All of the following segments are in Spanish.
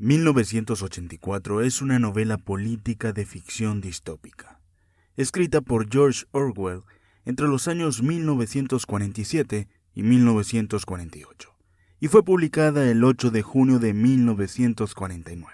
1984 es una novela política de ficción distópica, escrita por George Orwell entre los años 1947 y 1948, y fue publicada el 8 de junio de 1949.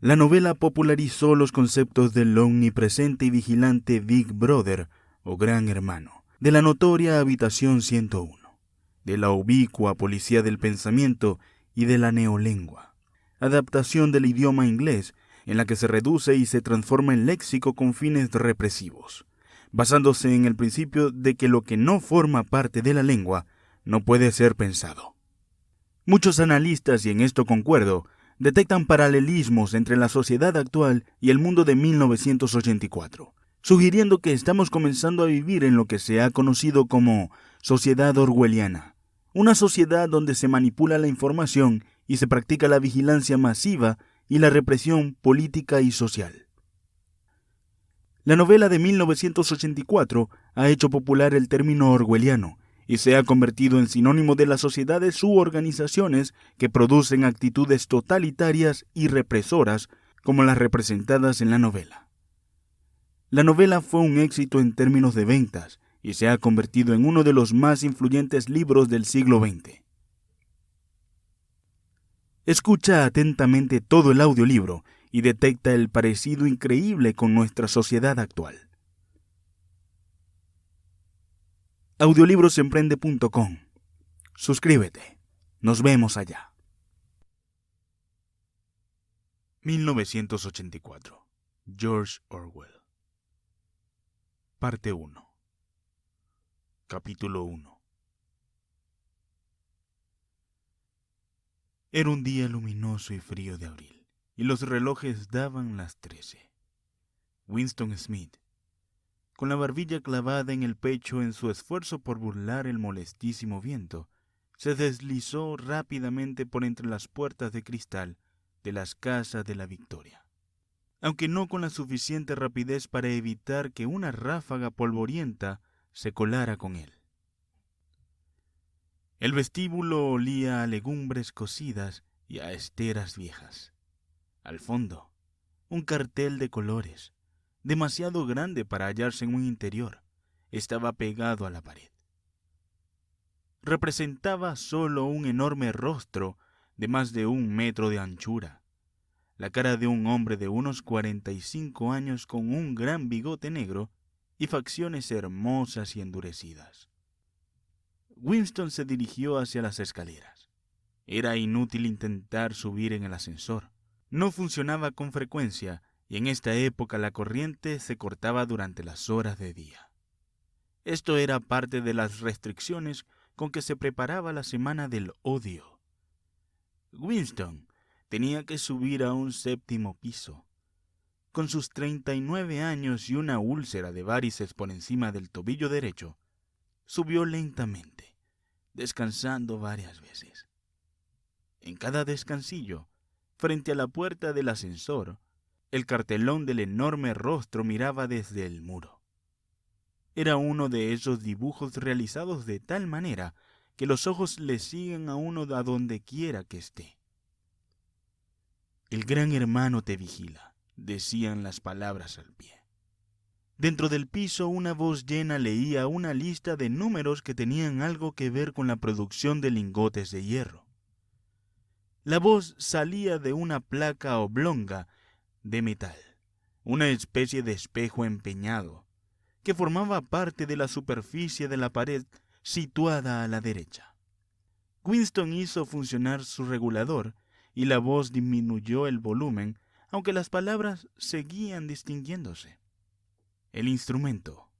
La novela popularizó los conceptos del omnipresente y vigilante Big Brother, o Gran Hermano, de la notoria Habitación 101, de la ubicua Policía del Pensamiento y de la neolengua, adaptación del idioma inglés en la que se reduce y se transforma en léxico con fines represivos, basándose en el principio de que lo que no forma parte de la lengua no puede ser pensado. Muchos analistas, y en esto concuerdo, detectan paralelismos entre la sociedad actual y el mundo de 1984, sugiriendo que estamos comenzando a vivir en lo que se ha conocido como sociedad orwelliana, una sociedad donde se manipula la información y se practica la vigilancia masiva y la represión política y social. La novela de 1984 ha hecho popular el término orwelliano y se ha convertido en sinónimo de las sociedades u organizaciones que producen actitudes totalitarias y represoras como las representadas en la novela. La novela fue un éxito en términos de ventas y se ha convertido en uno de los más influyentes libros del siglo XX. Escucha atentamente todo el audiolibro y detecta el parecido increíble con nuestra sociedad actual. Audiolibrosemprende.com. Suscríbete. Nos vemos allá. 1984. George Orwell. Parte 1. Capítulo 1. Era un día luminoso y frío de abril, y los relojes daban las 13. Winston Smith, con la barbilla clavada en el pecho en su esfuerzo por burlar el molestísimo viento, se deslizó rápidamente por entre las puertas de cristal de las casas de la Victoria, aunque no con la suficiente rapidez para evitar que una ráfaga polvorienta se colara con él. El vestíbulo olía a legumbres cocidas y a esteras viejas. Al fondo, un cartel de colores, demasiado grande para hallarse en un interior, estaba pegado a la pared. Representaba solo un enorme rostro de más de 1 metro de anchura, la cara de un hombre de unos 45 años con un gran bigote negro y facciones hermosas y endurecidas. Winston se dirigió hacia las escaleras. Era inútil intentar subir en el ascensor. No funcionaba con frecuencia y en esta época la corriente se cortaba durante las horas de día. Esto era parte de las restricciones con que se preparaba la semana del odio. Winston tenía que subir a un 7º piso. Con sus 39 años y una úlcera de varices por encima del tobillo derecho, subió lentamente, descansando varias veces. En cada descansillo, frente a la puerta del ascensor, el cartelón del enorme rostro miraba desde el muro. Era uno de esos dibujos realizados de tal manera que los ojos le siguen a uno a donde quiera que esté. El Gran Hermano te vigila, decían las palabras al pie. Dentro del piso una voz llena leía una lista de números que tenían algo que ver con la producción de lingotes de hierro. La voz salía de una placa oblonga de metal, una especie de espejo empeñado, que formaba parte de la superficie de la pared situada a la derecha. Winston hizo funcionar su regulador y la voz disminuyó el volumen, aunque las palabras seguían distinguiéndose. El instrumento,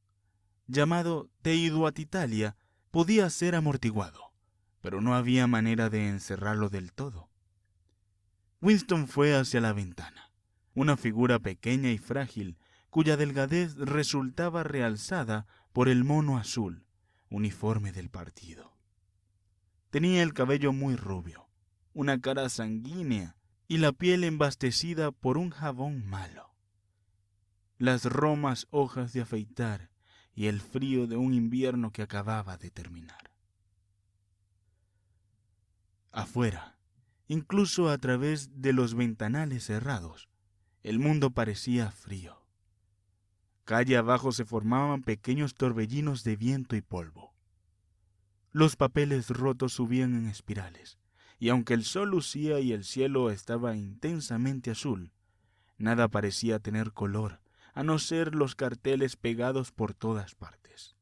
llamado Teiduatitalia, podía ser amortiguado, pero no había manera de encerrarlo del todo. Winston fue hacia la ventana, una figura pequeña y frágil, cuya delgadez resultaba realzada por el mono azul, uniforme del partido. Tenía el cabello muy rubio, una cara sanguínea y la piel embastecida por un jabón malo. Las romas hojas de afeitar y el frío de un invierno que acababa de terminar. Afuera, Incluso a través de los ventanales cerrados, el mundo parecía frío. Calle abajo se formaban pequeños torbellinos de viento y polvo. Los papeles rotos subían en espirales, y aunque el sol lucía y el cielo estaba intensamente azul, nada parecía tener color, a no ser los carteles pegados por todas partes.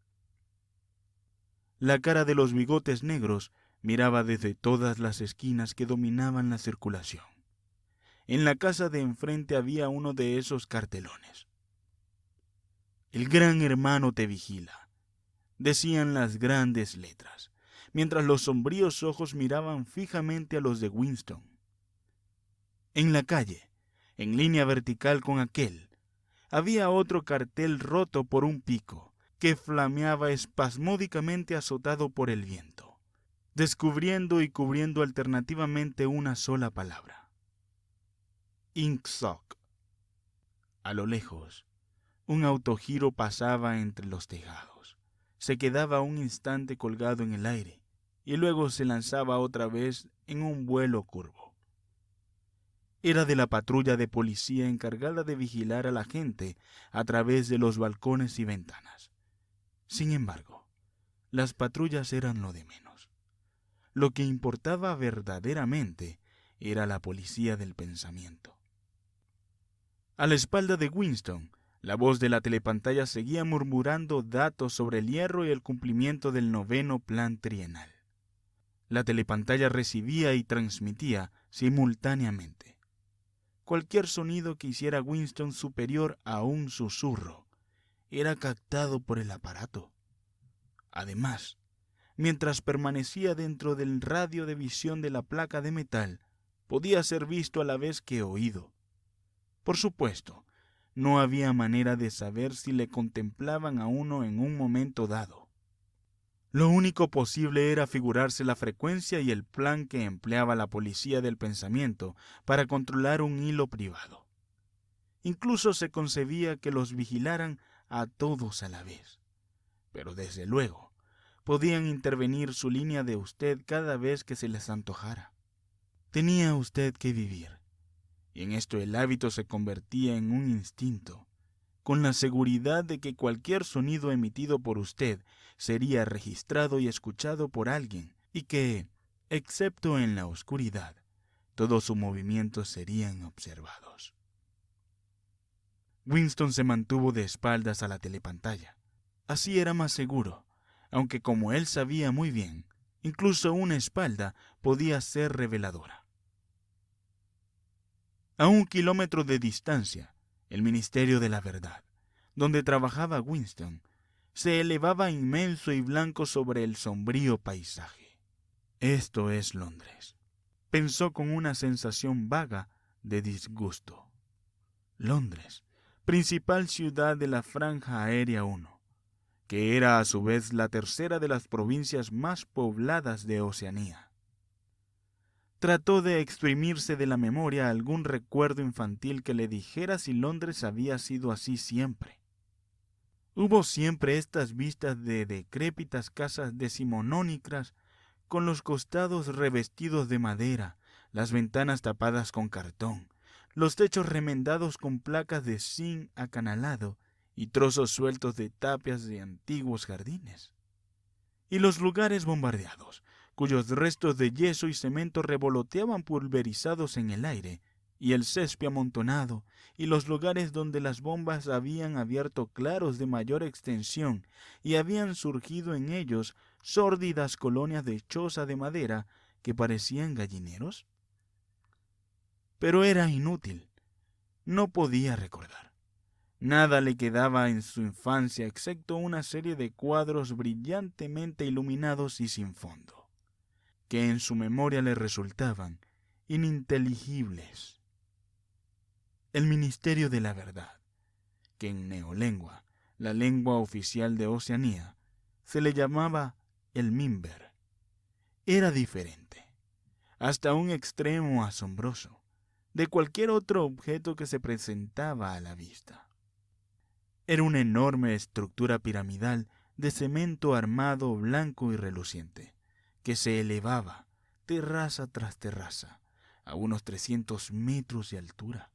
La cara de los bigotes negros miraba desde todas las esquinas que dominaban la circulación. En la casa de enfrente había uno de esos cartelones. El gran hermano te vigila, decían las grandes letras, mientras los sombríos ojos miraban fijamente a los de Winston. En la calle, en línea vertical con aquel, había otro cartel roto por un pico que flameaba espasmódicamente azotado por el viento, descubriendo y cubriendo alternativamente una sola palabra: Ingsoc. A lo lejos, un autogiro pasaba entre los tejados. Se quedaba un instante colgado en el aire y luego se lanzaba otra vez en un vuelo curvo. Era de la patrulla de policía encargada de vigilar a la gente a través de los balcones y ventanas. Sin embargo, las patrullas eran lo de menos. Lo que importaba verdaderamente era la policía del pensamiento. A la espalda de Winston, la voz de la telepantalla seguía murmurando datos sobre el hierro y el cumplimiento del 9º plan trienal. La telepantalla recibía y transmitía simultáneamente. Cualquier sonido que hiciera Winston superior a un susurro era captado por el aparato. Además, mientras permanecía dentro del radio de visión de la placa de metal, podía ser visto a la vez que oído. Por supuesto, no había manera de saber si le contemplaban a uno en un momento dado. Lo único posible era figurarse la frecuencia y el plan que empleaba la policía del pensamiento para controlar un hilo privado. Incluso se concebía que los vigilaran a todos a la vez. Pero desde luego, podían intervenir su línea de usted cada vez que se les antojara. Tenía usted que vivir, y en esto el hábito se convertía en un instinto, con la seguridad de que cualquier sonido emitido por usted sería registrado y escuchado por alguien, y que, excepto en la oscuridad, todos sus movimientos serían observados. Winston se mantuvo de espaldas a la telepantalla. Así era más seguro, aunque como él sabía muy bien, incluso una espalda podía ser reveladora. A 1 kilómetro de distancia, el Ministerio de la Verdad, donde trabajaba Winston, se elevaba inmenso y blanco sobre el sombrío paisaje. Esto es Londres, pensó con una sensación vaga de disgusto. Londres, principal ciudad de la Franja Aérea 1, que era a su vez la tercera de las provincias más pobladas de Oceanía. Trató de exprimirse de la memoria algún recuerdo infantil que le dijera si Londres había sido así siempre. Hubo siempre estas vistas de decrépitas casas decimonónicas con los costados revestidos de madera, las ventanas tapadas con cartón, los techos remendados con placas de zinc acanalado y trozos sueltos de tapias de antiguos jardines. Y los lugares bombardeados, cuyos restos de yeso y cemento revoloteaban pulverizados en el aire, y el césped amontonado, y los lugares donde las bombas habían abierto claros de mayor extensión y habían surgido en ellos sórdidas colonias de choza de madera que parecían gallineros. Pero era inútil. No podía recordar. Nada le quedaba en su infancia excepto una serie de cuadros brillantemente iluminados y sin fondo, que en su memoria le resultaban ininteligibles. El Ministerio de la Verdad, que en neolengua, la lengua oficial de Oceanía, se le llamaba el Mimber, era diferente, hasta un extremo asombroso, de cualquier otro objeto que se presentaba a la vista. Era una enorme estructura piramidal de cemento armado blanco y reluciente, que se elevaba, terraza tras terraza, a unos 300 metros de altura.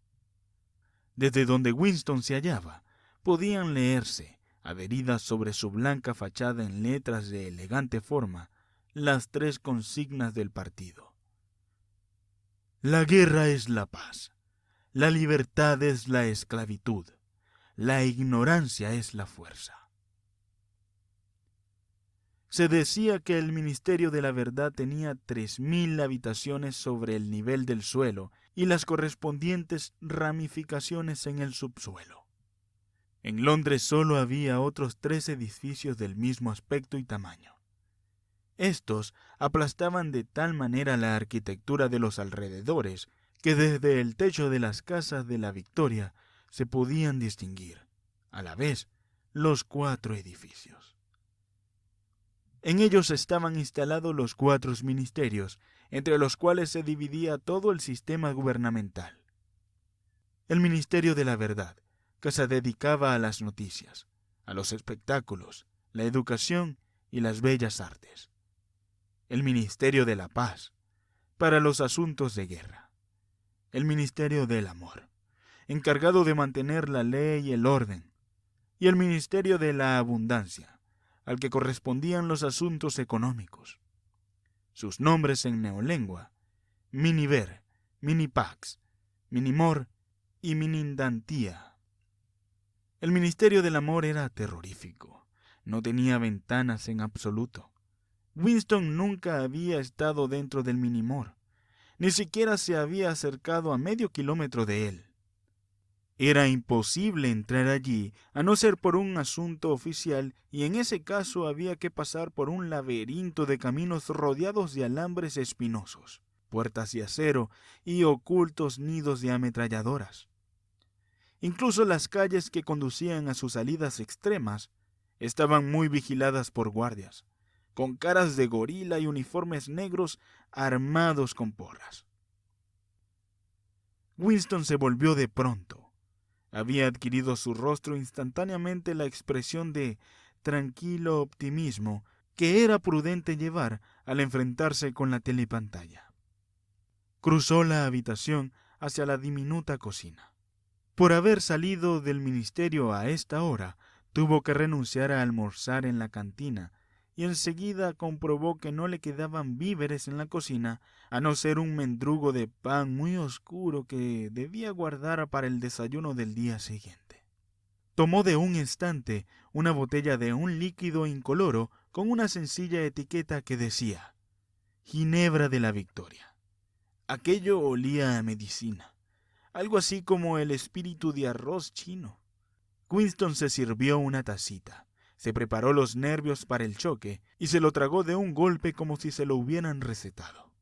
Desde donde Winston se hallaba, podían leerse, adheridas sobre su blanca fachada en letras de elegante forma, las 3 consignas del partido. La guerra es la paz, la libertad es la esclavitud, la ignorancia es la fuerza. Se decía que el Ministerio de la Verdad tenía 3.000 habitaciones sobre el nivel del suelo y las correspondientes ramificaciones en el subsuelo. En Londres solo había otros 3 edificios del mismo aspecto y tamaño. Estos aplastaban de tal manera la arquitectura de los alrededores que desde el techo de las casas de la Victoria se podían distinguir, a la vez, los 4 edificios. En ellos estaban instalados los 4 ministerios, entre los cuales se dividía todo el sistema gubernamental. El Ministerio de la Verdad, que se dedicaba a las noticias, a los espectáculos, la educación y las bellas artes. El Ministerio de la Paz, para los asuntos de guerra. El Ministerio del Amor, encargado de mantener la ley y el orden. Y el Ministerio de la Abundancia, al que correspondían los asuntos económicos. Sus nombres en neolengua: Miniver, Minipax, Minimor y Minindantía. El Ministerio del Amor era terrorífico. No tenía ventanas en absoluto. Winston nunca había estado dentro del Minimor. Ni siquiera se había acercado a medio kilómetro de él. Era imposible entrar allí a no ser por un asunto oficial, y en ese caso había que pasar por un laberinto de caminos rodeados de alambres espinosos, puertas de acero y ocultos nidos de ametralladoras. Incluso las calles que conducían a sus salidas extremas estaban muy vigiladas por guardias, con caras de gorila y uniformes negros armados con porras. Winston se volvió de pronto. Había adquirido su rostro instantáneamente la expresión de tranquilo optimismo que era prudente llevar al enfrentarse con la telepantalla. Cruzó la habitación hacia la diminuta cocina. Por haber salido del ministerio a esta hora, tuvo que renunciar a almorzar en la cantina, y enseguida comprobó que no le quedaban víveres en la cocina, a no ser un mendrugo de pan muy oscuro que debía guardar para el desayuno del día siguiente. Tomó de un estante una botella de un líquido incoloro con una sencilla etiqueta que decía: Ginebra de la Victoria. Aquello olía a medicina, algo así como el espíritu de arroz chino. Winston se sirvió una tacita. Se preparó los nervios para el choque y se lo tragó de un golpe como si se lo hubieran recetado.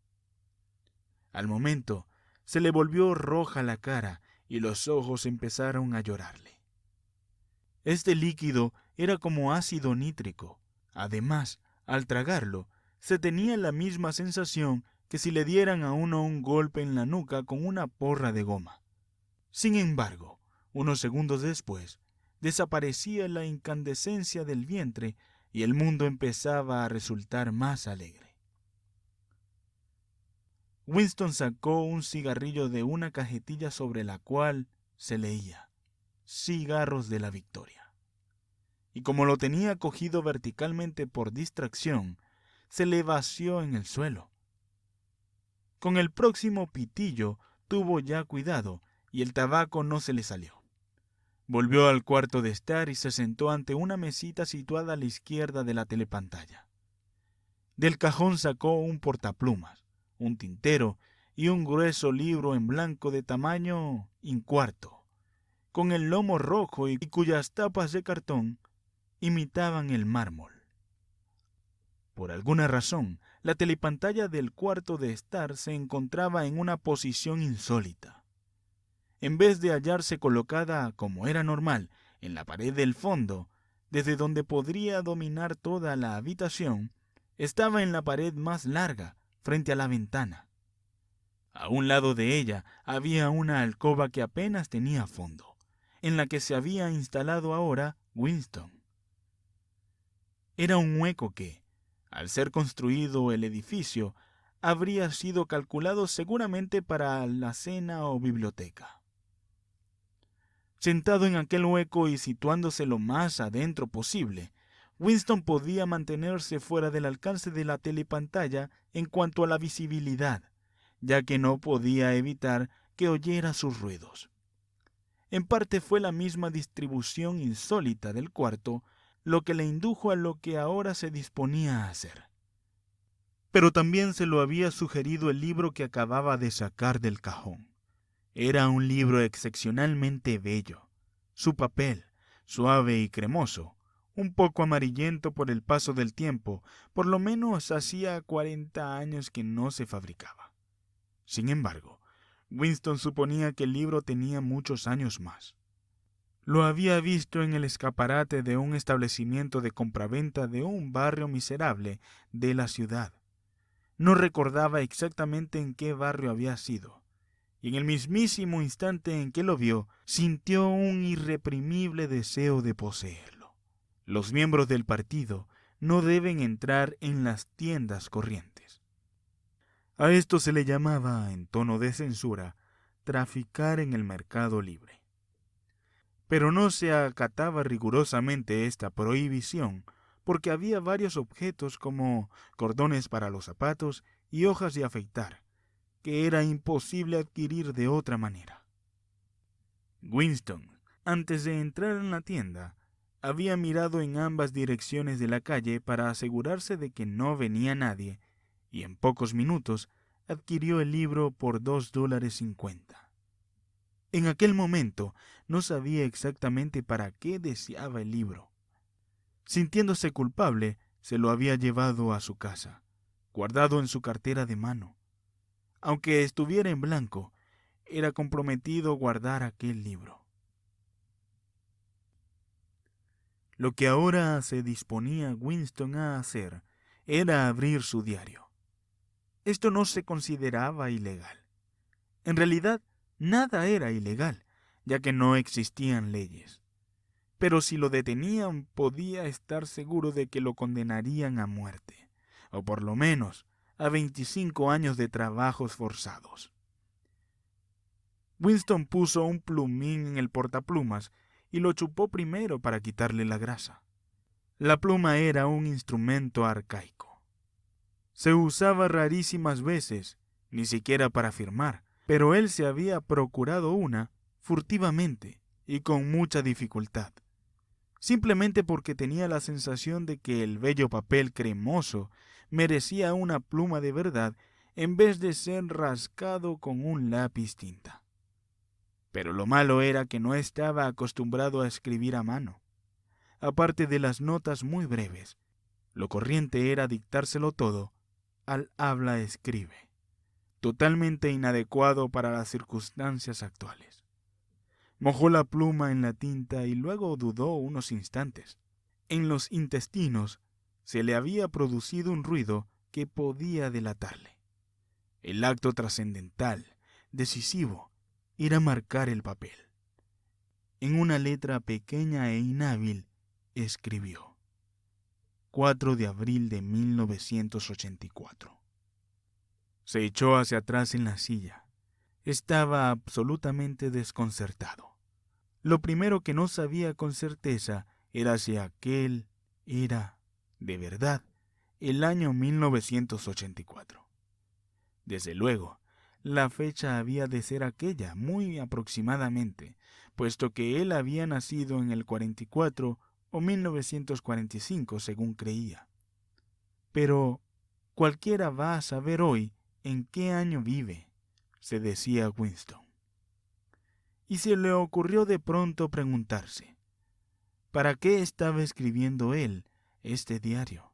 Al momento, se le volvió roja la cara y los ojos empezaron a llorarle. Este líquido era como ácido nítrico. Además, al tragarlo, se tenía la misma sensación que si le dieran a uno un golpe en la nuca con una porra de goma. Sin embargo, unos segundos después, desaparecía la incandescencia del vientre y el mundo empezaba a resultar más alegre. Winston sacó un cigarrillo de una cajetilla sobre la cual se leía: Cigarros de la Victoria. Y como lo tenía cogido verticalmente por distracción, se le vació en el suelo. Con el próximo pitillo tuvo ya cuidado y el tabaco no se le salió. Volvió al cuarto de estar y se sentó ante una mesita situada a la izquierda de la telepantalla. Del cajón sacó un portaplumas, un tintero y un grueso libro en blanco de tamaño incuarto, con el lomo rojo y cuyas tapas de cartón imitaban el mármol. Por alguna razón, la telepantalla del cuarto de estar se encontraba en una posición insólita. En vez de hallarse colocada, como era normal, en la pared del fondo, desde donde podría dominar toda la habitación, estaba en la pared más larga, frente a la ventana. A un lado de ella había una alcoba que apenas tenía fondo, en la que se había instalado ahora Winston. Era un hueco que, al ser construido el edificio, habría sido calculado seguramente para alacena o biblioteca. Sentado en aquel hueco y situándose lo más adentro posible, Winston podía mantenerse fuera del alcance de la telepantalla en cuanto a la visibilidad, ya que no podía evitar que oyera sus ruidos. En parte fue la misma distribución insólita del cuarto lo que le indujo a lo que ahora se disponía a hacer. Pero también se lo había sugerido el libro que acababa de sacar del cajón. Era un libro excepcionalmente bello. Su papel, suave y cremoso, un poco amarillento por el paso del tiempo, por lo menos hacía 40 años que no se fabricaba. Sin embargo, Winston suponía que el libro tenía muchos años más. Lo había visto en el escaparate de un establecimiento de compraventa de un barrio miserable de la ciudad. No recordaba exactamente en qué barrio había sido, y en el mismísimo instante en que lo vio, sintió un irreprimible deseo de poseerlo. Los miembros del partido no deben entrar en las tiendas corrientes. A esto se le llamaba, en tono de censura, traficar en el mercado libre. Pero no se acataba rigurosamente esta prohibición, porque había varios objetos como cordones para los zapatos y hojas de afeitar, que era imposible adquirir de otra manera. Winston, antes de entrar en la tienda, había mirado en ambas direcciones de la calle para asegurarse de que no venía nadie, y en pocos minutos adquirió el libro por $2.50. En aquel momento no sabía exactamente para qué deseaba el libro. Sintiéndose culpable, se lo había llevado a su casa, guardado en su cartera de mano. Aunque estuviera en blanco, era comprometido guardar aquel libro. Lo que ahora se disponía Winston a hacer era abrir su diario. Esto no se consideraba ilegal. En realidad, nada era ilegal, ya que no existían leyes. Pero si lo detenían, podía estar seguro de que lo condenarían a muerte, o por lo menos a 25 años de trabajos forzados. Winston puso un plumín en el portaplumas y lo chupó primero para quitarle la grasa. La pluma era un instrumento arcaico. Se usaba rarísimas veces, ni siquiera para firmar, pero él se había procurado una furtivamente y con mucha dificultad, simplemente porque tenía la sensación de que el bello papel cremoso merecía una pluma de verdad en vez de ser rascado con un lápiz tinta. Pero lo malo era que no estaba acostumbrado a escribir a mano. Aparte de las notas muy breves, lo corriente era dictárselo todo al habla-escribe, totalmente inadecuado para las circunstancias actuales. Mojó la pluma en la tinta y luego dudó unos instantes. En los intestinos se le había producido un ruido que podía delatarle. El acto trascendental, decisivo, era marcar el papel. En una letra pequeña e inhábil escribió: 4 de abril de 1984. Se echó hacia atrás en la silla. Estaba absolutamente desconcertado. Lo primero que no sabía con certeza era si aquel era, de verdad, el año 1984. Desde luego, la fecha había de ser aquella, muy aproximadamente, puesto que él había nacido en el 44 o 1945, según creía. Pero cualquiera va a saber hoy en qué año vive, se decía Winston. Y se le ocurrió de pronto preguntarse, ¿para qué estaba escribiendo él este diario?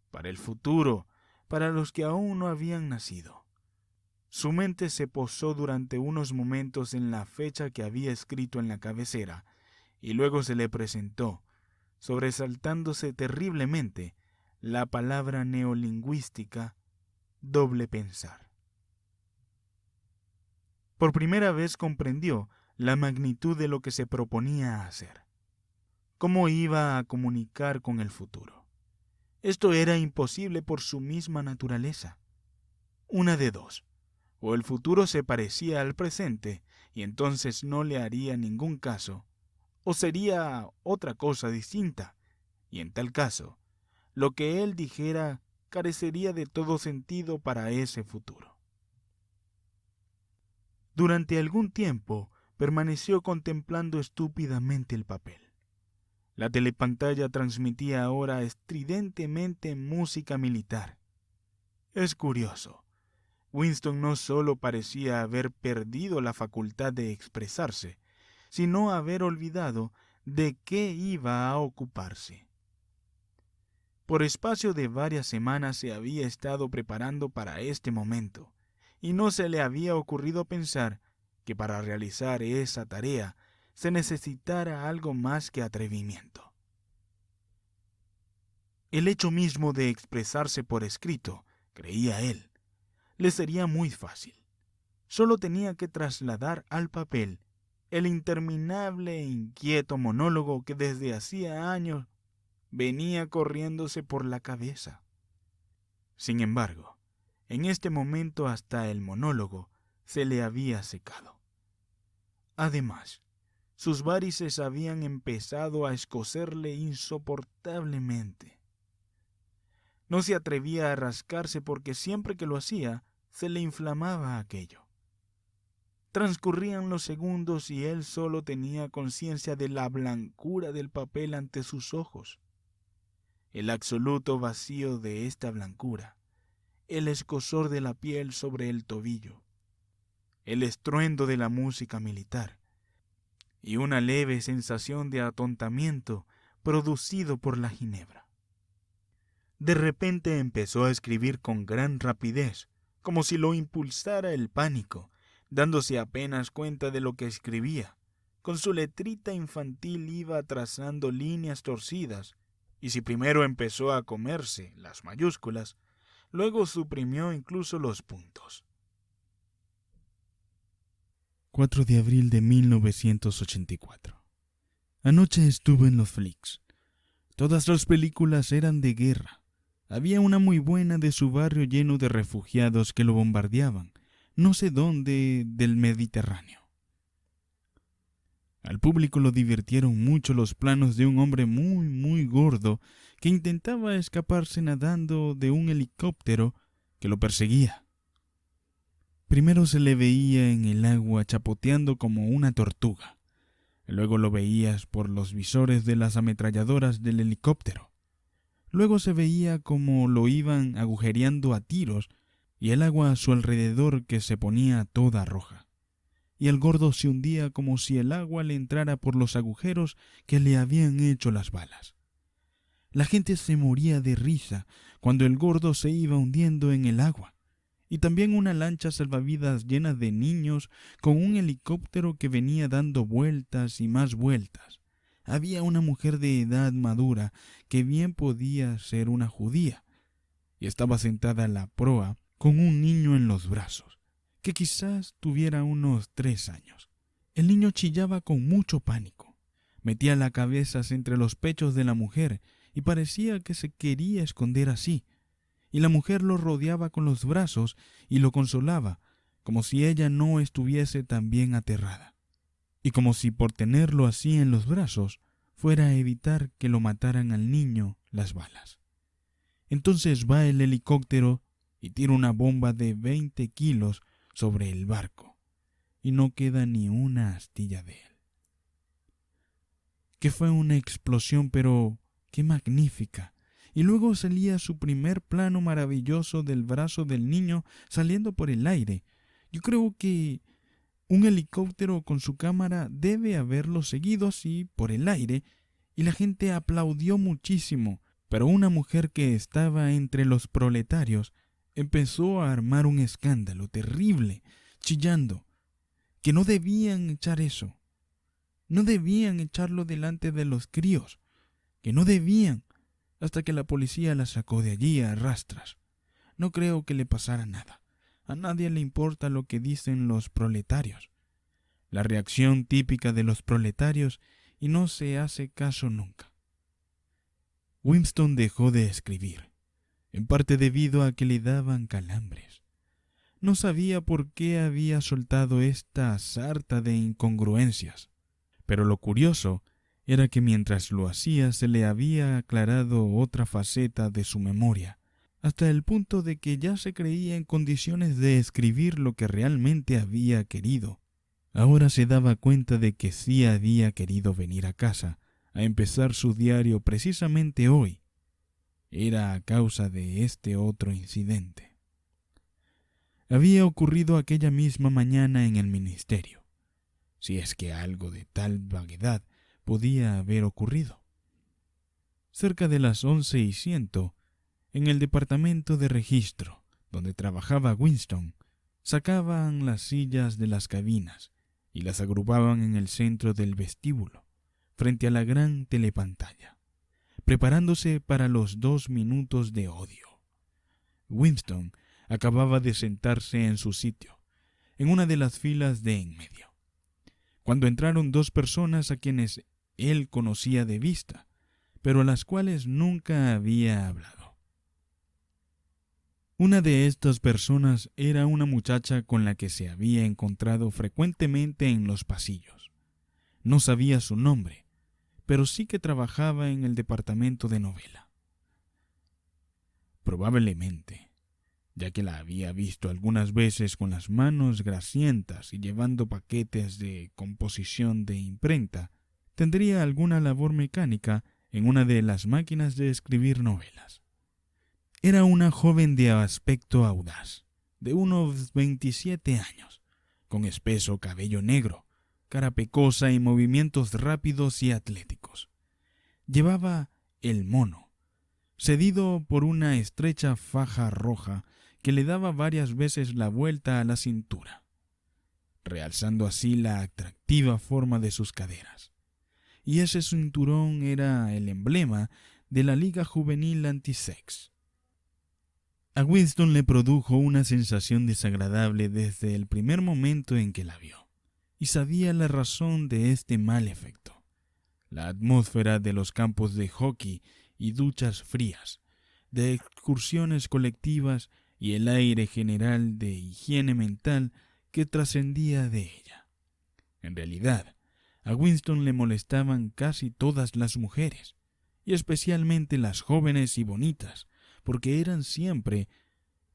Para el futuro, para los que aún no habían nacido. Su mente se posó durante unos momentos en la fecha que había escrito en la cabecera, y luego se le presentó, sobresaltándose terriblemente, la palabra neolingüística doble pensar. Por primera vez comprendió la magnitud de lo que se proponía hacer. ¿Cómo iba a comunicar con el futuro? Esto era imposible por su misma naturaleza. Una de dos: o el futuro se parecía al presente y entonces no le haría ningún caso, o sería otra cosa distinta, y en tal caso, lo que él dijera carecería de todo sentido para ese futuro. Durante algún tiempo permaneció contemplando estúpidamente el papel. La telepantalla transmitía ahora estridentemente música militar. Es curioso. Winston no solo parecía haber perdido la facultad de expresarse, sino haber olvidado de qué iba a ocuparse. Por espacio de varias semanas se había estado preparando para este momento, y no se le había ocurrido pensar que para realizar esa tarea se necesitara algo más que atrevimiento. El hecho mismo de expresarse por escrito, creía él, le sería muy fácil. Solo tenía que trasladar al papel el interminable e inquieto monólogo que desde hacía años venía corriéndose por la cabeza. Sin embargo, en este momento hasta el monólogo se le había secado. Además, sus varices habían empezado a escocerle insoportablemente. No se atrevía a rascarse porque siempre que lo hacía, se le inflamaba aquello. Transcurrían los segundos y él solo tenía conciencia de la blancura del papel ante sus ojos. El absoluto vacío de esta blancura, el escozor de la piel sobre el tobillo, el estruendo de la música militar y una leve sensación de atontamiento producido por la ginebra. De repente empezó a escribir con gran rapidez, como si lo impulsara el pánico, dándose apenas cuenta de lo que escribía. Con su letrita infantil iba trazando líneas torcidas, y si primero empezó a comerse las mayúsculas, luego suprimió incluso los puntos. 4 de abril de 1984. Anoche estuve en los flicks. Todas las películas eran de guerra. Había una muy buena de su barrio lleno de refugiados que lo bombardeaban, no sé dónde, del Mediterráneo. Al público lo divirtieron mucho los planos de un hombre muy gordo que intentaba escaparse nadando de un helicóptero que lo perseguía. Primero se le veía en el agua chapoteando como una tortuga. Luego lo veías por los visores de las ametralladoras del helicóptero. Luego se veía como lo iban agujereando a tiros y el agua a su alrededor que se ponía toda roja. Y el gordo se hundía como si el agua le entrara por los agujeros que le habían hecho las balas. La gente se moría de risa cuando el gordo se iba hundiendo en el agua. Y también una lancha salvavidas llena de niños con un helicóptero que venía dando vueltas y más vueltas. Había una mujer de edad madura que bien podía ser una judía y estaba sentada a la proa con un niño en los brazos, que quizás tuviera unos 3 años. El niño chillaba con mucho pánico. Metía la cabeza entre los pechos de la mujer y parecía que se quería esconder así. Y la mujer lo rodeaba con los brazos y lo consolaba, como si ella no estuviese también aterrada. Y como si por tenerlo así en los brazos fuera a evitar que lo mataran al niño las balas. Entonces va el helicóptero y tira una bomba de 20 kilos sobre el barco, y no queda ni una astilla de él. Que fue una explosión, pero qué magnífica. Y luego salía su primer plano maravilloso del brazo del niño saliendo por el aire. Yo creo que un helicóptero con su cámara debe haberlo seguido así por el aire, y la gente aplaudió muchísimo, pero una mujer que estaba entre los proletarios empezó a armar un escándalo terrible, chillando, que no debían echar eso, no debían echarlo delante de los críos, que no debían, hasta que la policía la sacó de allí a rastras. No creo que le pasara nada. A nadie le importa lo que dicen los proletarios. La reacción típica de los proletarios, y no se hace caso nunca. Winston dejó de escribir, en parte debido a que le daban calambres. No sabía por qué había soltado esta sarta de incongruencias, pero lo curioso era que mientras lo hacía se le había aclarado otra faceta de su memoria, hasta el punto de que ya se creía en condiciones de escribir lo que realmente había querido. Ahora se daba cuenta de que sí había querido venir a casa a empezar su diario precisamente hoy. Era a causa de este otro incidente. Había ocurrido aquella misma mañana en el ministerio, si es que algo de tal vaguedad podía haber ocurrido. Cerca de las 11:01, en el departamento de registro, donde trabajaba Winston, sacaban las sillas de las cabinas y las agrupaban en el centro del vestíbulo, frente a la gran telepantalla, preparándose para los 2 minutos de odio. Winston acababa de sentarse en su sitio, en una de las filas de en medio, cuando entraron 2 personas a quienes él conocía de vista, pero a las cuales nunca había hablado. Una de estas personas era una muchacha con la que se había encontrado frecuentemente en los pasillos. No sabía su nombre, pero sí que trabajaba en el departamento de novela. Probablemente, ya que la había visto algunas veces con las manos grasientas y llevando paquetes de composición de imprenta, tendría alguna labor mecánica en una de las máquinas de escribir novelas. Era una joven de aspecto audaz, de unos 27 años, con espeso cabello negro, cara pecosa y movimientos rápidos y atléticos. Llevaba el mono, cedido por una estrecha faja roja que le daba varias veces la vuelta a la cintura, realzando así la atractiva forma de sus caderas. Y ese cinturón era el emblema de la Liga Juvenil Antisex. A Winston le produjo una sensación desagradable desde el primer momento en que la vio, y sabía la razón de este mal efecto. La atmósfera de los campos de hockey y duchas frías, de excursiones colectivas y el aire general de higiene mental que trascendía de ella. En realidad, a Winston le molestaban casi todas las mujeres, y especialmente las jóvenes y bonitas, porque eran siempre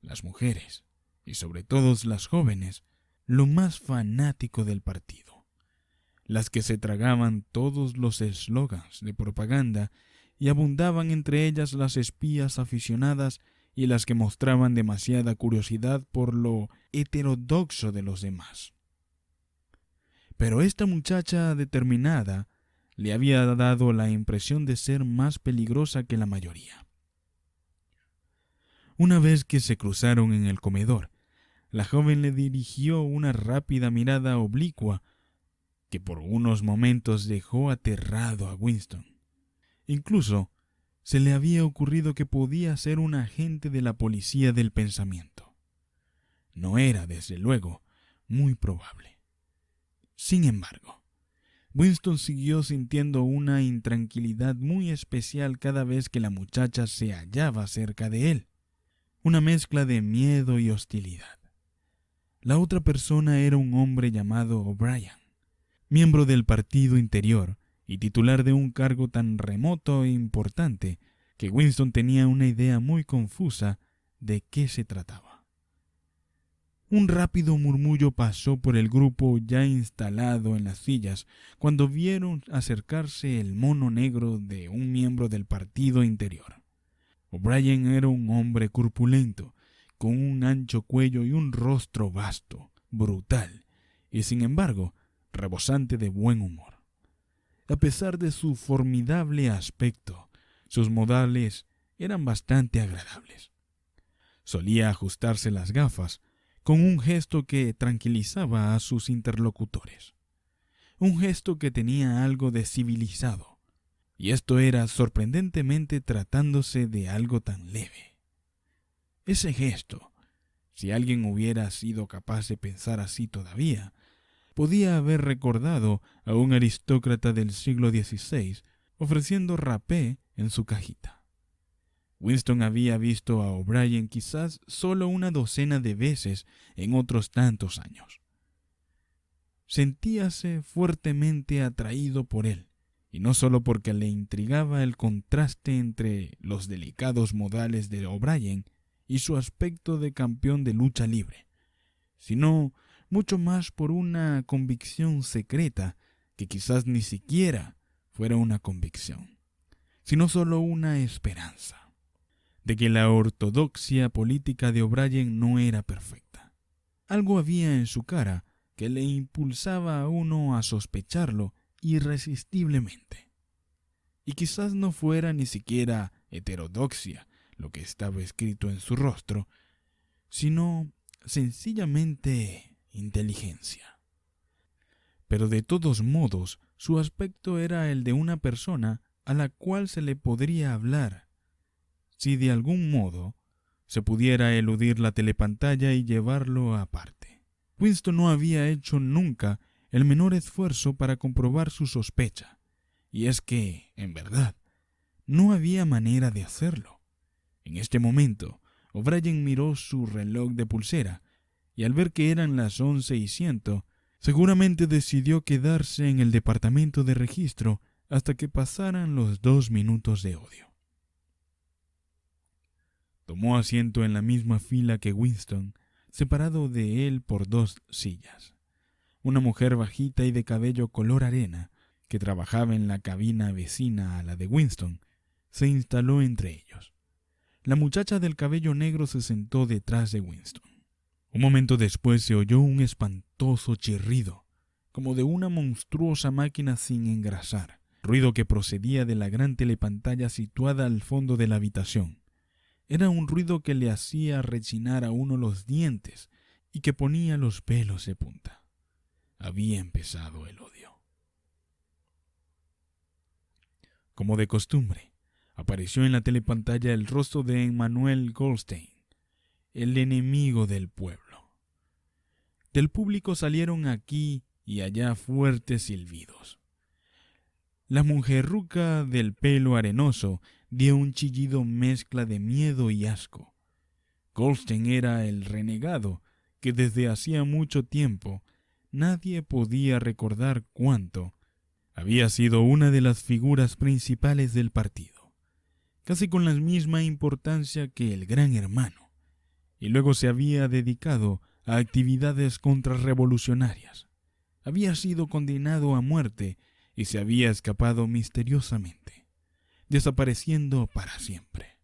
las mujeres, y sobre todo las jóvenes, lo más fanático del partido, las que se tragaban todos los eslogans de propaganda y abundaban entre ellas las espías aficionadas y las que mostraban demasiada curiosidad por lo heterodoxo de los demás. Pero esta muchacha determinada le había dado la impresión de ser más peligrosa que la mayoría. Una vez que se cruzaron en el comedor, la joven le dirigió una rápida mirada oblicua que por unos momentos dejó aterrado a Winston. Incluso se le había ocurrido que podía ser un agente de la policía del pensamiento. No era, desde luego, muy probable. Sin embargo, Winston siguió sintiendo una intranquilidad muy especial cada vez que la muchacha se hallaba cerca de él, una mezcla de miedo y hostilidad. La otra persona era un hombre llamado O'Brien, miembro del Partido Interior y titular de un cargo tan remoto e importante que Winston tenía una idea muy confusa de qué se trataba. Un rápido murmullo pasó por el grupo ya instalado en las sillas cuando vieron acercarse el mono negro de un miembro del Partido Interior. O'Brien era un hombre corpulento, con un ancho cuello y un rostro vasto, brutal, y sin embargo, rebosante de buen humor. A pesar de su formidable aspecto, sus modales eran bastante agradables. Solía ajustarse las gafas con un gesto que tranquilizaba a sus interlocutores. Un gesto que tenía algo de civilizado, y esto era sorprendentemente tratándose de algo tan leve. Ese gesto, si alguien hubiera sido capaz de pensar así todavía, podía haber recordado a un aristócrata del siglo XVI ofreciendo rapé en su cajita. Winston había visto a O'Brien quizás solo una docena de veces en otros tantos años. Sentíase fuertemente atraído por él, y no solo porque le intrigaba el contraste entre los delicados modales de O'Brien y su aspecto de campeón de lucha libre, sino mucho más por una convicción secreta que quizás ni siquiera fuera una convicción, sino solo una esperanza de que la ortodoxia política de O'Brien no era perfecta. Algo había en su cara que le impulsaba a uno a sospecharlo irresistiblemente. Y quizás no fuera ni siquiera heterodoxia lo que estaba escrito en su rostro, sino sencillamente inteligencia. Pero de todos modos, su aspecto era el de una persona a la cual se le podría hablar, si de algún modo se pudiera eludir la telepantalla y llevarlo aparte. Winston no había hecho nunca el menor esfuerzo para comprobar su sospecha, y es que, en verdad, no había manera de hacerlo. En este momento, O'Brien miró su reloj de pulsera, y al ver que eran las 11:01, seguramente decidió quedarse en el departamento de registro hasta que pasaran los 2 minutos de odio. Tomó asiento en la misma fila que Winston, separado de él por 2 sillas. Una mujer bajita y de cabello color arena, que trabajaba en la cabina vecina a la de Winston, se instaló entre ellos. La muchacha del cabello negro se sentó detrás de Winston. Un momento después se oyó un espantoso chirrido, como de una monstruosa máquina sin engrasar, ruido que procedía de la gran telepantalla situada al fondo de la habitación. Era un ruido que le hacía rechinar a uno los dientes y que ponía los pelos de punta. Había empezado el odio. Como de costumbre, apareció en la telepantalla el rostro de Emmanuel Goldstein, el enemigo del pueblo. Del público salieron aquí y allá fuertes silbidos. La mujerruca del pelo arenoso dio un chillido mezcla de miedo y asco. Goldstein era el renegado que desde hacía mucho tiempo, nadie podía recordar cuánto, había sido una de las figuras principales del partido, casi con la misma importancia que el Gran Hermano, y luego se había dedicado a actividades contrarrevolucionarias. Había sido condenado a muerte y se había escapado misteriosamente, desapareciendo para siempre.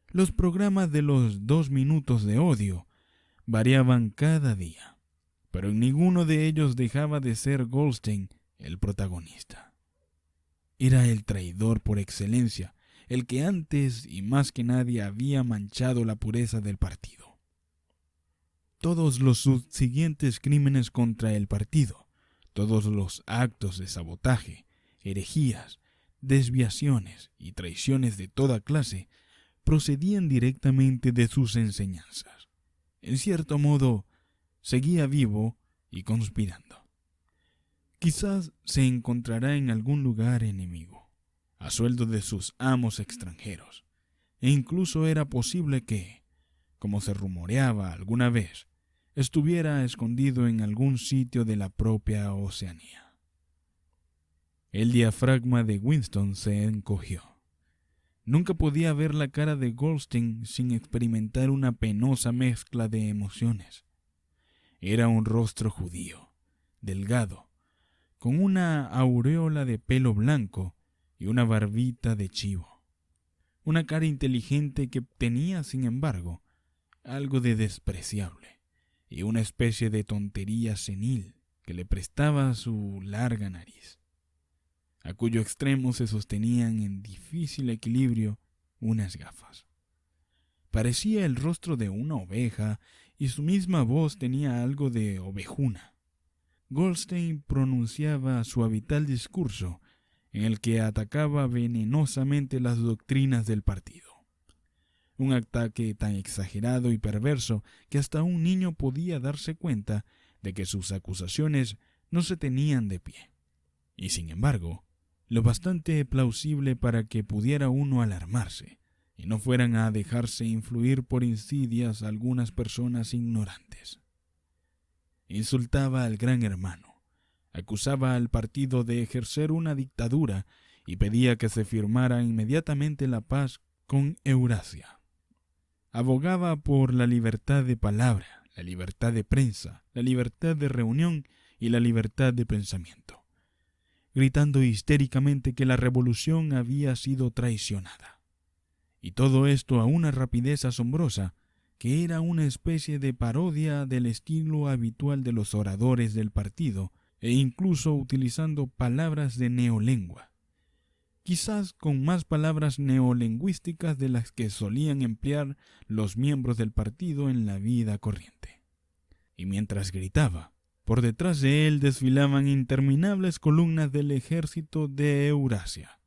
Los programas de los 2 minutos de odio variaban cada día, pero en ninguno de ellos dejaba de ser Goldstein el protagonista. Era el traidor por excelencia, el que antes y más que nadie había manchado la pureza del partido. Todos los subsiguientes crímenes contra el partido, todos los actos de sabotaje, herejías, desviaciones y traiciones de toda clase procedían directamente de sus enseñanzas. En cierto modo, seguía vivo y conspirando. Quizás se encontrará en algún lugar enemigo, a sueldo de sus amos extranjeros, e incluso era posible que, como se rumoreaba alguna vez, estuviera escondido en algún sitio de la propia Oceanía. El diafragma de Winston se encogió. Nunca podía ver la cara de Goldstein sin experimentar una penosa mezcla de emociones. Era un rostro judío, delgado, con una aureola de pelo blanco y una barbita de chivo. Una cara inteligente que tenía, sin embargo, algo de despreciable y una especie de tontería senil que le prestaba su larga nariz, a cuyo extremo se sostenían en difícil equilibrio unas gafas. Parecía el rostro de una oveja y su misma voz tenía algo de ovejuna. Goldstein pronunciaba su habitual discurso en el que atacaba venenosamente las doctrinas del partido. Un ataque tan exagerado y perverso que hasta un niño podía darse cuenta de que sus acusaciones no se tenían de pie. Y sin embargo, lo bastante plausible para que pudiera uno alarmarse, y no fueran a dejarse influir por insidias algunas personas ignorantes. Insultaba al Gran Hermano, acusaba al partido de ejercer una dictadura y pedía que se firmara inmediatamente la paz con Eurasia. Abogaba por la libertad de palabra, la libertad de prensa, la libertad de reunión y la libertad de pensamiento, gritando histéricamente que la revolución había sido traicionada. Y todo esto a una rapidez asombrosa, que era una especie de parodia del estilo habitual de los oradores del partido, e incluso utilizando palabras de neolengua, quizás con más palabras neolingüísticas de las que solían emplear los miembros del partido en la vida corriente. Y mientras gritaba, por detrás de él desfilaban interminables columnas del ejército de Eurasia,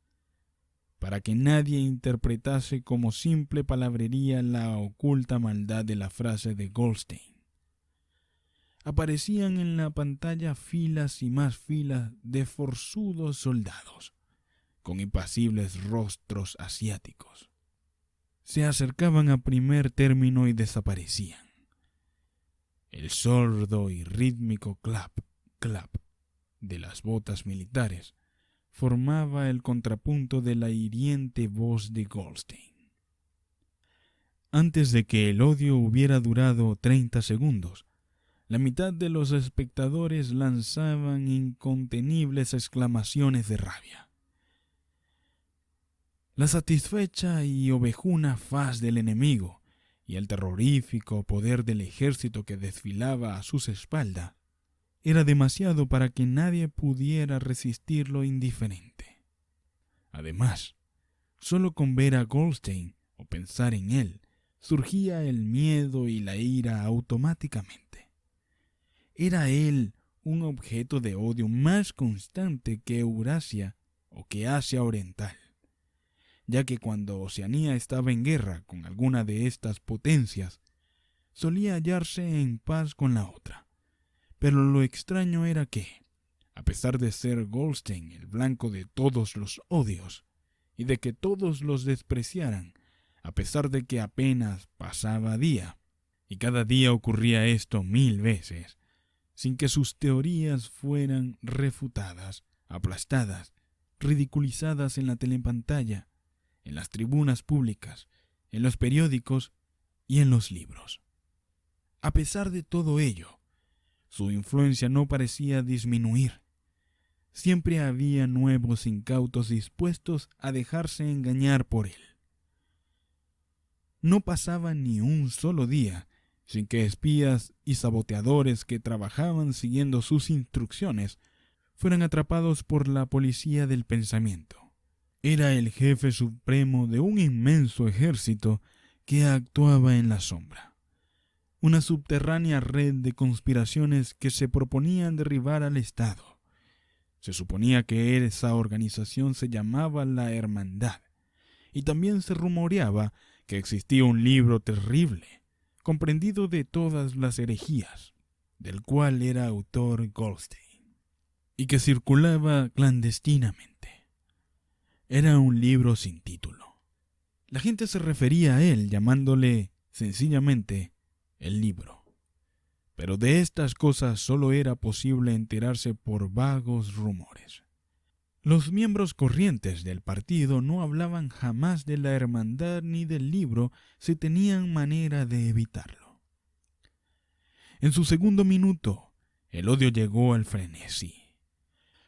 para que nadie interpretase como simple palabrería la oculta maldad de la frase de Goldstein. Aparecían en la pantalla filas y más filas de forzudos soldados, con impasibles rostros asiáticos. Se acercaban a primer término y desaparecían. El sordo y rítmico clap, clap de las botas militares formaba el contrapunto de la hiriente voz de Goldstein. Antes de que el odio hubiera durado 30 segundos, la mitad de los espectadores lanzaban incontenibles exclamaciones de rabia. La satisfecha y ovejuna faz del enemigo y el terrorífico poder del ejército que desfilaba a sus espaldas era demasiado para que nadie pudiera resistirlo indiferente. Además, solo con ver a Goldstein o pensar en él, surgía el miedo y la ira automáticamente. Era él un objeto de odio más constante que Eurasia o que Asia Oriental, ya que cuando Oceanía estaba en guerra con alguna de estas potencias, solía hallarse en paz con la otra. Pero lo extraño era que, a pesar de ser Goldstein el blanco de todos los odios, y de que todos los despreciaran, a pesar de que apenas pasaba día, y cada día ocurría esto 1000 veces, sin que sus teorías fueran refutadas, aplastadas, ridiculizadas en la telepantalla, en las tribunas públicas, en los periódicos y en los libros. A pesar de todo ello, su influencia no parecía disminuir. Siempre había nuevos incautos dispuestos a dejarse engañar por él. No pasaba ni un solo día sin que espías y saboteadores que trabajaban siguiendo sus instrucciones fueran atrapados por la policía del pensamiento. Era el jefe supremo de un inmenso ejército que actuaba en la sombra. Una subterránea red de conspiraciones que se proponían derribar al Estado. Se suponía que esa organización se llamaba la Hermandad, y también se rumoreaba que existía un libro terrible, comprendido de todas las herejías, del cual era autor Goldstein, y que circulaba clandestinamente. Era un libro sin título. La gente se refería a él llamándole sencillamente el libro. Pero de estas cosas solo era posible enterarse por vagos rumores. Los miembros corrientes del partido no hablaban jamás de la hermandad ni del libro si tenían manera de evitarlo. En su segundo minuto, el odio llegó al frenesí.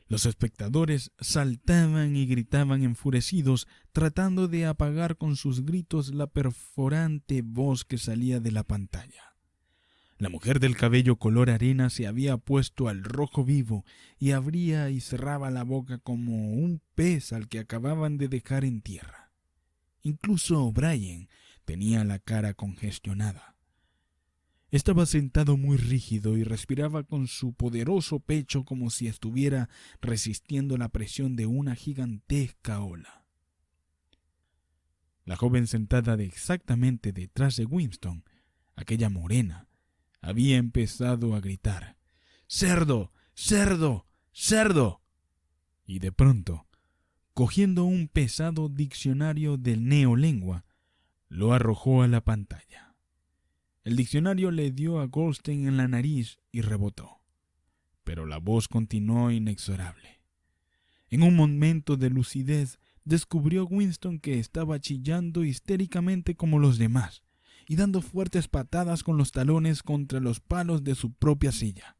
Los espectadores saltaban y gritaban enfurecidos, tratando de apagar con sus gritos la perforante voz que salía de la pantalla. La mujer del cabello color arena se había puesto al rojo vivo y abría y cerraba la boca como un pez al que acababan de dejar en tierra. Incluso O'Brien tenía la cara congestionada. Estaba sentado muy rígido y respiraba con su poderoso pecho como si estuviera resistiendo la presión de una gigantesca ola. La joven sentada exactamente detrás de Winston, aquella morena, había empezado a gritar: «¡Cerdo! ¡Cerdo! ¡Cerdo!». Y de pronto, cogiendo un pesado diccionario de neolengua, lo arrojó a la pantalla. El diccionario le dio a Goldstein en la nariz y rebotó, pero la voz continuó inexorable. En un momento de lucidez, descubrió Winston que estaba chillando histéricamente como los demás y dando fuertes patadas con los talones contra los palos de su propia silla.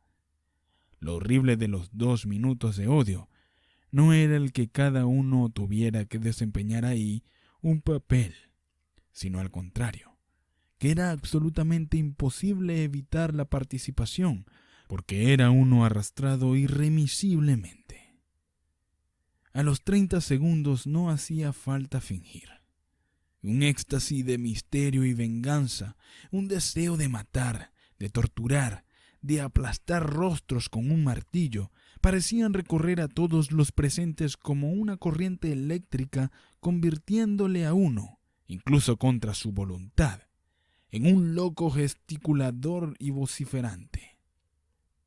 Lo horrible de los 2 minutos de odio no era el que cada uno tuviera que desempeñar ahí un papel, sino al contrario, que era absolutamente imposible evitar la participación, porque era uno arrastrado irremisiblemente. A los 30 segundos no hacía falta fingir. Un éxtasis de misterio y venganza, un deseo de matar, de torturar, de aplastar rostros con un martillo, parecían recorrer a todos los presentes como una corriente eléctrica, convirtiéndole a uno, incluso contra su voluntad, en un loco gesticulador y vociferante.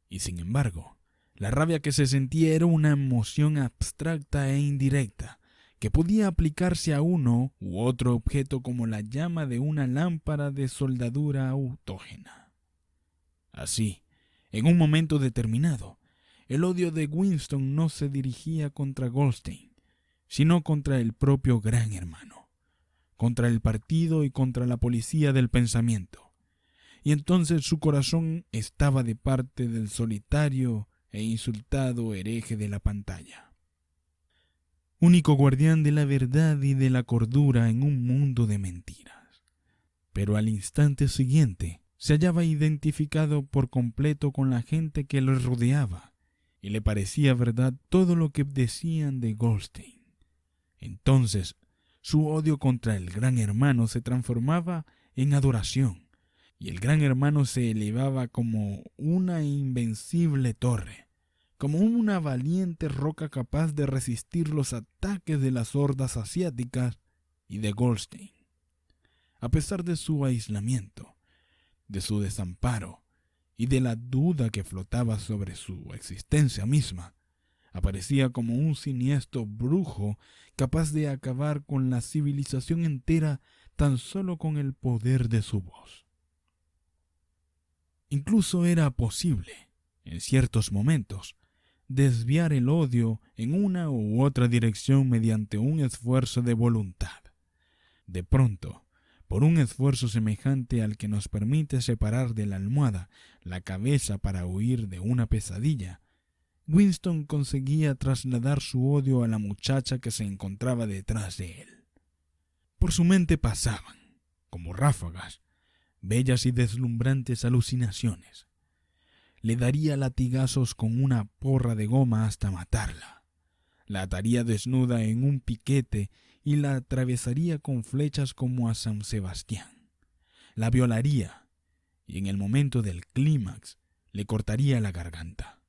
Y sin embargo, la rabia que se sentía era una emoción abstracta e indirecta, que podía aplicarse a uno u otro objeto como la llama de una lámpara de soldadura autógena. Así, en un momento determinado, el odio de Winston no se dirigía contra Goldstein, sino contra el propio Gran Hermano, contra el partido y contra la policía del pensamiento. Y entonces su corazón estaba de parte del solitario e insultado hereje de la pantalla, único guardián de la verdad y de la cordura en un mundo de mentiras. Pero al instante siguiente se hallaba identificado por completo con la gente que lo rodeaba, y le parecía verdad todo lo que decían de Goldstein. Entonces su odio contra el Gran Hermano se transformaba en adoración, y el Gran Hermano se elevaba como una invencible torre, como una valiente roca capaz de resistir los ataques de las hordas asiáticas y de Goldstein. A pesar de su aislamiento, de su desamparo y de la duda que flotaba sobre su existencia misma, aparecía como un siniestro brujo capaz de acabar con la civilización entera tan solo con el poder de su voz. Incluso era posible, en ciertos momentos, desviar el odio en una u otra dirección mediante un esfuerzo de voluntad. De pronto, por un esfuerzo semejante al que nos permite separar de la almohada la cabeza para huir de una pesadilla, Winston conseguía trasladar su odio a la muchacha que se encontraba detrás de él. Por su mente pasaban, como ráfagas, bellas y deslumbrantes alucinaciones. Le daría latigazos con una porra de goma hasta matarla. La ataría desnuda en un piquete y la atravesaría con flechas como a San Sebastián. La violaría y en el momento del clímax le cortaría la garganta.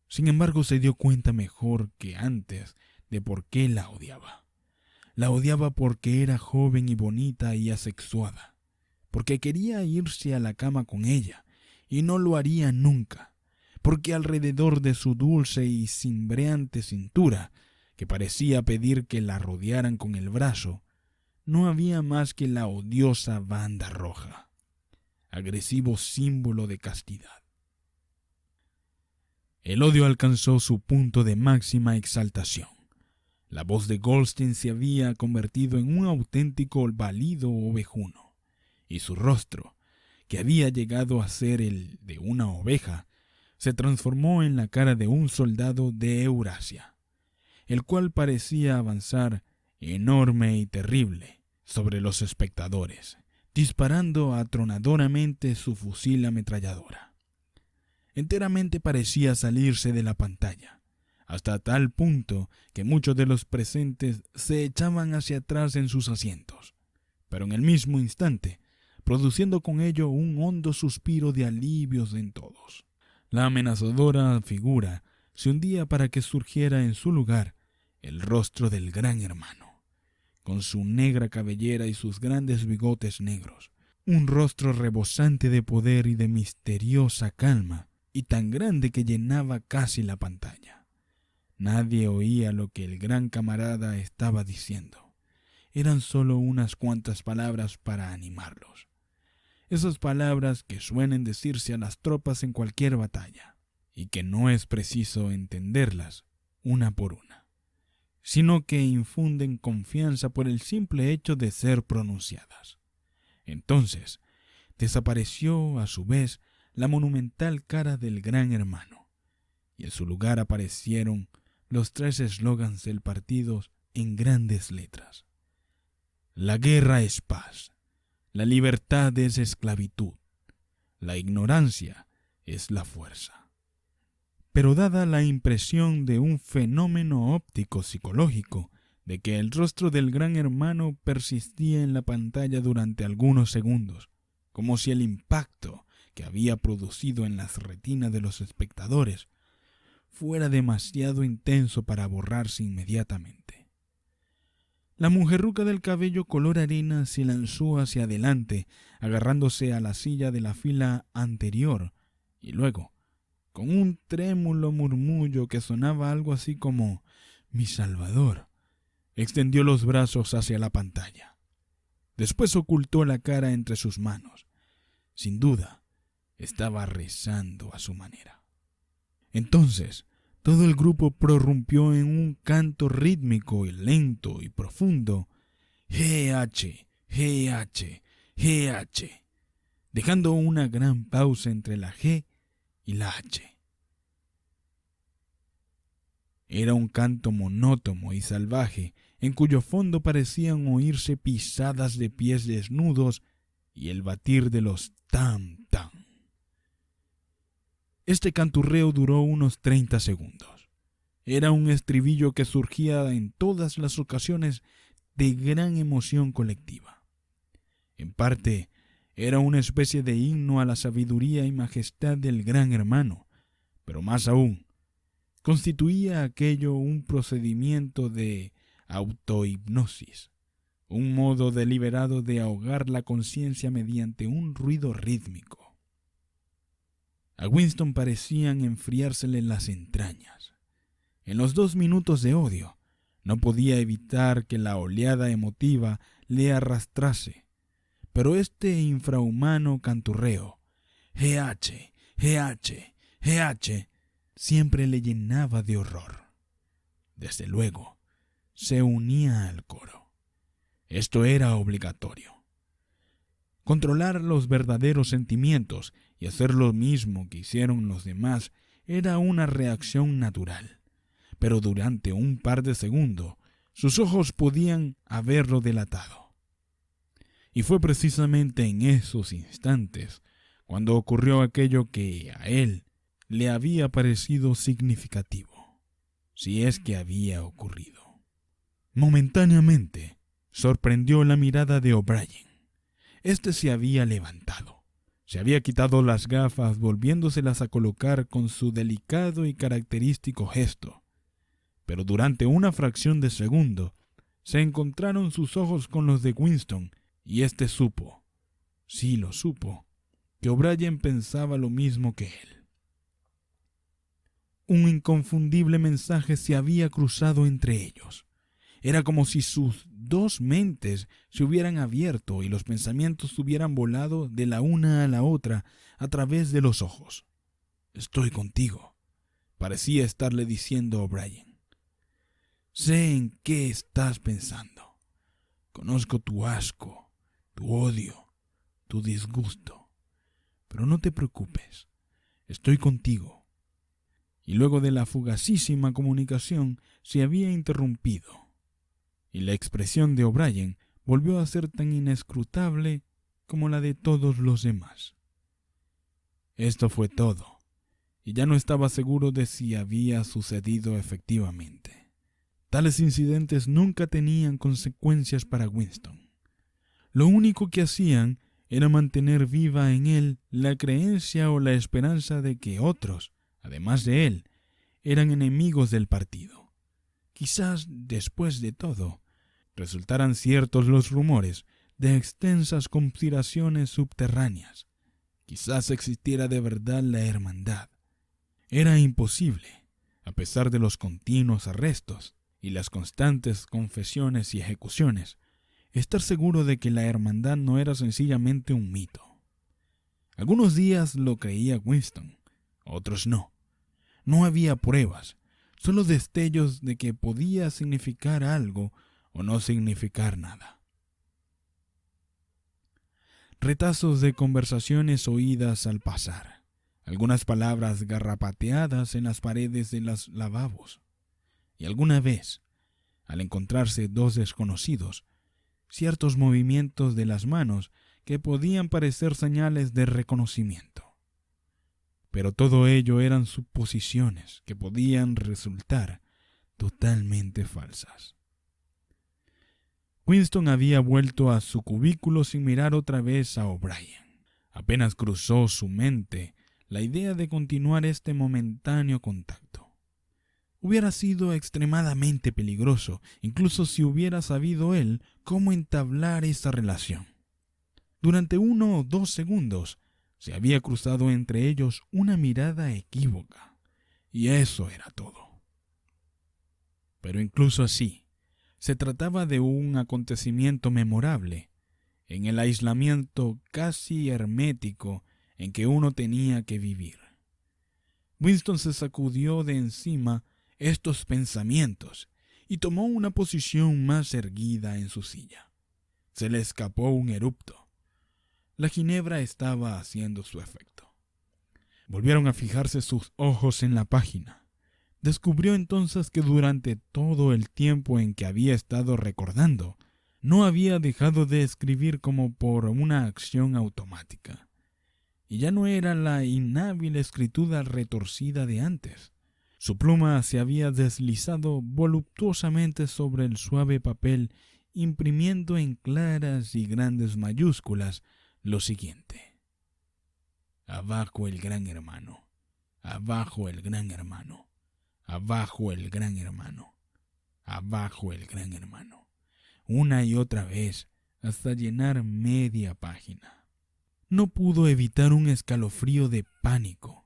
Sin embargo, se dio cuenta mejor que antes de por qué la odiaba. La odiaba porque era joven y bonita y asexuada, porque quería irse a la cama con ella y no lo haría nunca, porque alrededor de su dulce y cimbreante cintura, que parecía pedir que la rodearan con el brazo, no había más que la odiosa banda roja, agresivo símbolo de castidad. El odio alcanzó su punto de máxima exaltación. La voz de Goldstein se había convertido en un auténtico balido ovejuno, y su rostro, que había llegado a ser el de una oveja, se transformó en la cara de un soldado de Eurasia, el cual parecía avanzar enorme y terrible sobre los espectadores, disparando atronadoramente su fusil ametralladora. Enteramente parecía salirse de la pantalla, hasta tal punto que muchos de los presentes se echaban hacia atrás en sus asientos, pero en el mismo instante, produciendo con ello un hondo suspiro de alivios en todos. La amenazadora figura se hundía para que surgiera en su lugar el rostro del Gran Hermano, con su negra cabellera y sus grandes bigotes negros, un rostro rebosante de poder y de misteriosa calma, y tan grande que llenaba casi la pantalla. Nadie oía lo que el gran camarada estaba diciendo. eran solo unas cuantas palabras para animarlos. Esas palabras que suelen decirse a las tropas en cualquier batalla, y que no es preciso entenderlas una por una, sino que infunden confianza por el simple hecho de ser pronunciadas. Entonces, desapareció a su vez la monumental cara del Gran Hermano, y en su lugar aparecieron los 3 eslogans del partido en grandes letras. La guerra es paz, la libertad es esclavitud, la ignorancia es la fuerza. Pero dada la impresión de un fenómeno óptico psicológico, de que el rostro del Gran Hermano persistía en la pantalla durante algunos segundos, como si el impacto que había producido en las retinas de los espectadores fuera demasiado intenso para borrarse inmediatamente. La mujerruca del cabello color arena se lanzó hacia adelante, agarrándose a la silla de la fila anterior, y luego, con un trémulo murmullo que sonaba algo así como «Mi Salvador», extendió los brazos hacia la pantalla. Después ocultó la cara entre sus manos. Sin duda, estaba rezando a su manera. Entonces, todo el grupo prorrumpió en un canto rítmico y lento y profundo, G-H, G-H, G-H, dejando una gran pausa entre la G y la H. Era un canto monótono y salvaje, en cuyo fondo parecían oírse pisadas de pies desnudos y el batir de los tam-tam. Este canturreo duró unos 30 segundos. Era un estribillo que surgía en todas las ocasiones de gran emoción colectiva. En parte, era una especie de himno a la sabiduría y majestad del Gran Hermano, pero más aún, constituía aquello un procedimiento de autohipnosis, un modo deliberado de ahogar la conciencia mediante un ruido rítmico. A Winston parecían enfriársele las entrañas. En los 2 minutos de odio, no podía evitar que la oleada emotiva le arrastrase, pero este infrahumano canturreo, G-H, G-H, G-H, siempre le llenaba de horror. Desde luego, se unía al coro. Esto era obligatorio. Controlar los verdaderos sentimientos y hacer lo mismo que hicieron los demás era una reacción natural, pero durante un par de segundos sus ojos podían haberlo delatado. Y fue precisamente en esos instantes cuando ocurrió aquello que a él le había parecido significativo, si es que había ocurrido. Momentáneamente sorprendió la mirada de O'Brien. Este se había levantado, se había quitado las gafas volviéndoselas a colocar con su delicado y característico gesto, pero durante una fracción de segundo se encontraron sus ojos con los de Winston y éste supo, sí lo supo, que O'Brien pensaba lo mismo que él. Un inconfundible mensaje se había cruzado entre ellos. Era como si sus 2 mentes se hubieran abierto y los pensamientos hubieran volado de la una a la otra a través de los ojos. «Estoy contigo», parecía estarle diciendo O'Brien. «Sé en qué estás pensando. Conozco tu asco, tu odio, tu disgusto. Pero no te preocupes, estoy contigo». Y luego de la fugacísima comunicación se había interrumpido, y la expresión de O'Brien volvió a ser tan inescrutable como la de todos los demás. Esto fue todo, y ya no estaba seguro de si había sucedido efectivamente. Tales incidentes nunca tenían consecuencias para Winston. Lo único que hacían era mantener viva en él la creencia o la esperanza de que otros, además de él, eran enemigos del partido. Quizás, después de todo, resultaran ciertos los rumores de extensas conspiraciones subterráneas. Quizás existiera de verdad la hermandad. Era imposible, a pesar de los continuos arrestos y las constantes confesiones y ejecuciones, estar seguro de que la hermandad no era sencillamente un mito. Algunos días lo creía Winston, otros no. No había pruebas, solo destellos de que podía significar algo o no significar nada. Retazos de conversaciones oídas al pasar, algunas palabras garrapateadas en las paredes de los lavabos, y alguna vez, al encontrarse dos desconocidos, ciertos movimientos de las manos que podían parecer señales de reconocimiento. Pero todo ello eran suposiciones que podían resultar totalmente falsas. Winston había vuelto a su cubículo sin mirar otra vez a O'Brien. Apenas cruzó su mente la idea de continuar este momentáneo contacto. Hubiera sido extremadamente peligroso, incluso si hubiera sabido él cómo entablar esa relación. Durante 1 o 2 segundos se había cruzado entre ellos una mirada equívoca, y eso era todo. Pero incluso así, se trataba de un acontecimiento memorable, en el aislamiento casi hermético en que uno tenía que vivir. Winston se sacudió de encima estos pensamientos y tomó una posición más erguida en su silla. Se le escapó un erupto. La ginebra estaba haciendo su efecto. Volvieron a fijarse sus ojos en la página. Descubrió entonces que durante todo el tiempo en que había estado recordando, no había dejado de escribir como por una acción automática. Y ya no era la inhábil escritura retorcida de antes. Su pluma se había deslizado voluptuosamente sobre el suave papel, imprimiendo en claras y grandes mayúsculas lo siguiente: abajo el gran hermano, abajo el gran hermano, abajo el gran hermano, abajo el gran hermano, una y otra vez hasta llenar media página. No pudo evitar un escalofrío de pánico.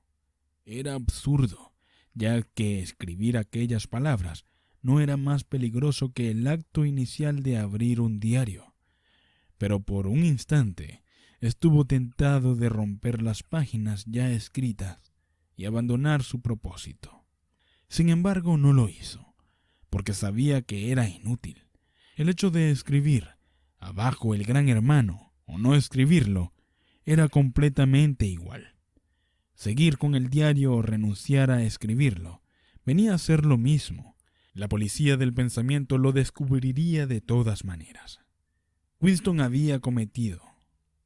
Era absurdo, ya que escribir aquellas palabras no era más peligroso que el acto inicial de abrir un diario. Pero por un instante estuvo tentado de romper las páginas ya escritas y abandonar su propósito. Sin embargo, no lo hizo, porque sabía que era inútil. El hecho de escribir abajo el gran hermano o no escribirlo era completamente igual. Seguir con el diario o renunciar a escribirlo venía a ser lo mismo. La policía del pensamiento lo descubriría de todas maneras. Winston había cometido,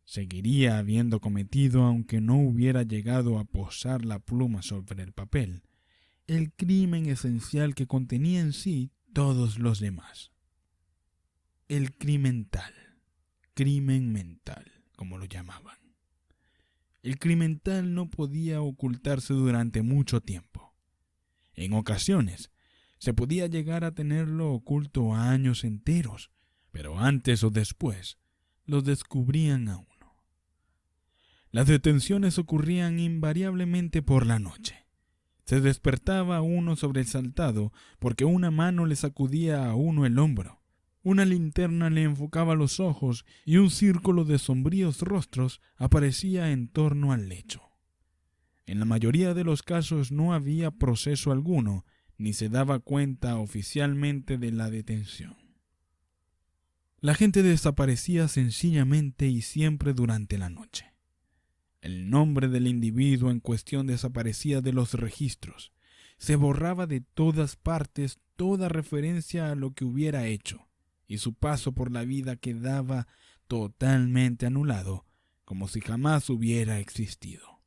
seguiría habiendo cometido aunque no hubiera llegado a posar la pluma sobre el papel, el crimen esencial que contenía en sí todos los demás. El crimen mental, como lo llamaban. El criminal no podía ocultarse durante mucho tiempo. En ocasiones, se podía llegar a tenerlo oculto años enteros, pero antes o después lo descubrían a uno. Las detenciones ocurrían invariablemente por la noche. Se despertaba uno sobresaltado porque una mano le sacudía a uno el hombro. Una linterna le enfocaba los ojos y un círculo de sombríos rostros aparecía en torno al lecho. En la mayoría de los casos no había proceso alguno, ni se daba cuenta oficialmente de la detención. La gente desaparecía sencillamente y siempre durante la noche. El nombre del individuo en cuestión desaparecía de los registros. Se borraba de todas partes toda referencia a lo que hubiera hecho, y su paso por la vida quedaba totalmente anulado, como si jamás hubiera existido.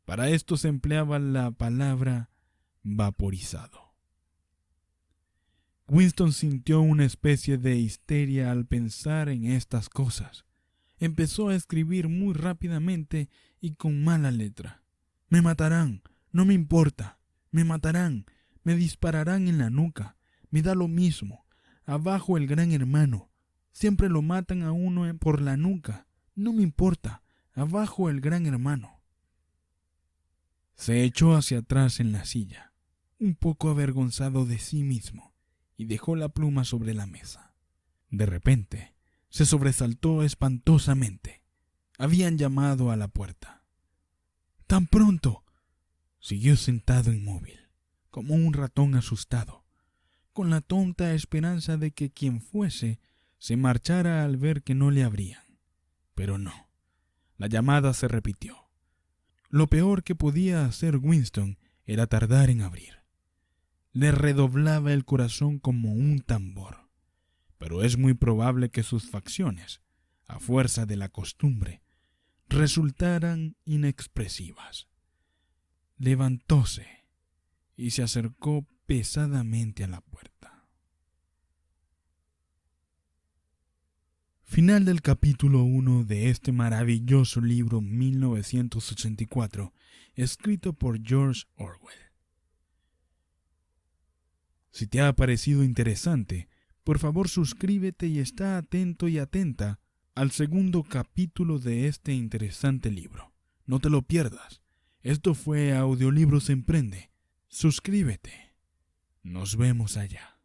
Para esto se empleaba la palabra vaporizado. Winston sintió una especie de histeria al pensar en estas cosas. Empezó a escribir muy rápidamente y con mala letra. Me matarán, no me importa, me matarán, me dispararán en la nuca. Me da lo mismo. Abajo el gran hermano. Siempre lo matan a uno por la nuca. No me importa. Abajo el gran hermano. Se echó hacia atrás en la silla, un poco avergonzado de sí mismo, y dejó la pluma sobre la mesa. De repente, se sobresaltó espantosamente. Habían llamado a la puerta. ¡Tan pronto! Siguió sentado inmóvil, como un ratón asustado, con la tonta esperanza de que quien fuese se marchara al ver que no le abrían. Pero no, la llamada se repitió. Lo peor que podía hacer Winston era tardar en abrir. Le redoblaba el corazón como un tambor, pero es muy probable que sus facciones, a fuerza de la costumbre, resultaran inexpresivas. Levantóse y se acercó pesadamente a la puerta. Final del capítulo 1 de este maravilloso libro 1984, escrito por George Orwell. Si te ha parecido interesante, por favor suscríbete y está atento y atenta al segundo capítulo de este interesante libro. No te lo pierdas. Esto fue Audiolibros Emprende. Suscríbete. Nos vemos allá.